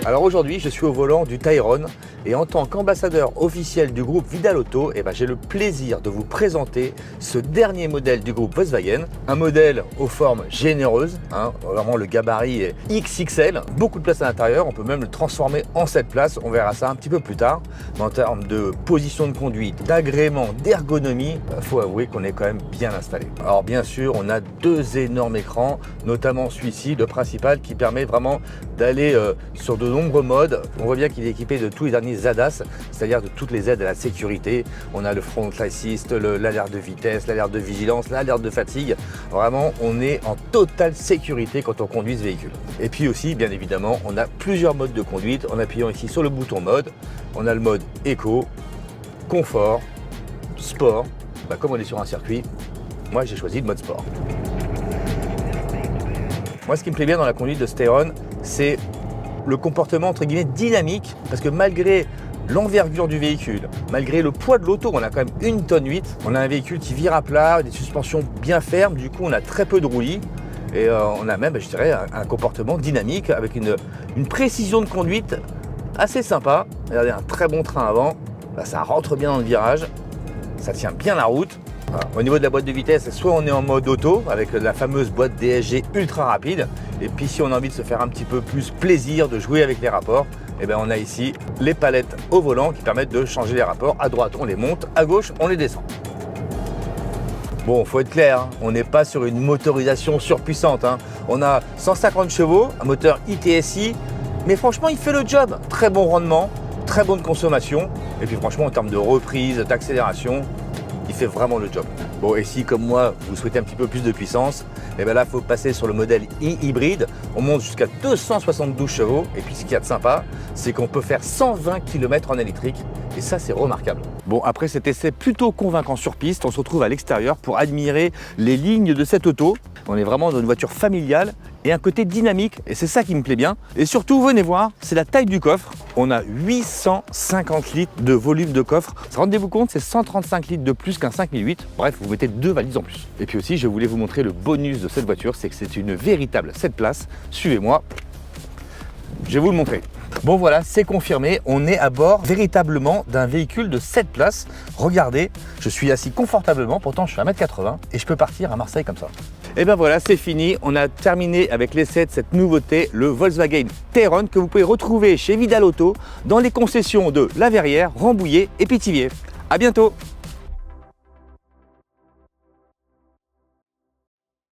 Alors aujourd'hui, je suis au volant du Tayron et en tant qu'ambassadeur officiel du groupe Vidal Auto, j'ai le plaisir de vous présenter ce dernier modèle du groupe Volkswagen. Un modèle aux formes généreuses, vraiment le gabarit est XXL, beaucoup de place à l'intérieur, on peut même le transformer en 7 places, on verra ça un petit peu plus tard. Mais en termes de position de conduite, d'agrément, d'ergonomie, faut avouer qu'on est quand même bien installé. Alors bien sûr, on a deux énormes écrans, notamment celui-ci, le principal, qui permet vraiment d'aller sur de nombreux modes. On voit bien qu'il est équipé de tous les derniers ADAS, c'est-à-dire de toutes les aides à la sécurité. On a le front assist, l'alerte de vitesse, l'alerte de vigilance, l'alerte de fatigue. Vraiment, on est en totale sécurité quand on conduit ce véhicule. Et puis aussi, bien évidemment, on a plusieurs modes de conduite. En appuyant ici sur le bouton mode, on a le mode éco, confort, sport. Comme on est sur un circuit, moi j'ai choisi le mode sport. Moi, ce qui me plaît bien dans la conduite de ce Tayron, c'est le comportement entre guillemets dynamique, parce que malgré l'envergure du véhicule, malgré le poids de l'auto, on a quand même 1,8 tonne, on a un véhicule qui vire à plat, des suspensions bien fermes, du coup on a très peu de roulis et on a même, je dirais, un comportement dynamique avec une précision de conduite assez sympa. Regardez, un très bon train avant, là, ça rentre bien dans le virage, ça tient bien la route. Voilà. Au niveau de la boîte de vitesse, soit on est en mode auto avec la fameuse boîte DSG ultra rapide, et puis si on a envie de se faire un petit peu plus plaisir, de jouer avec les rapports, on a ici les palettes au volant qui permettent de changer les rapports. À droite on les monte, à gauche on les descend. Bon, faut être clair, on n'est pas sur une motorisation surpuissante. On a 150 chevaux, un moteur ITSI, mais franchement il fait le job. Très bon rendement, très bonne consommation, et puis franchement en termes de reprise, d'accélération, il fait vraiment le job. Bon, et si comme moi vous souhaitez un petit peu plus de puissance, là il faut passer sur le modèle hybride. On monte jusqu'à 272 chevaux, et puis ce qu'il y a de sympa, c'est qu'on peut faire 120 km en électrique, et ça c'est remarquable. Bon, après cet essai plutôt convaincant sur piste, on se retrouve à l'extérieur pour admirer les lignes de cette auto. On est vraiment dans une voiture familiale et un côté dynamique, et c'est ça qui me plaît bien. Et surtout, venez voir, c'est la taille du coffre. On a 850 litres de volume de coffre. Rendez-vous compte, c'est 135 litres de plus qu'un 5008. Bref, vous mettez 2 valises en plus. Et puis aussi, je voulais vous montrer le bonus de cette voiture, c'est que c'est une véritable 7 places. Suivez-moi, je vais vous le montrer. Bon voilà, c'est confirmé, on est à bord véritablement d'un véhicule de 7 places. Regardez, je suis assis confortablement, pourtant je suis à 1m80 et je peux partir à Marseille comme ça. Et ben voilà, c'est fini, on a terminé avec l'essai de cette nouveauté, le Volkswagen Tayron, que vous pouvez retrouver chez Vidal Auto dans les concessions de La Verrière, Rambouillet et Pithiviers. À bientôt.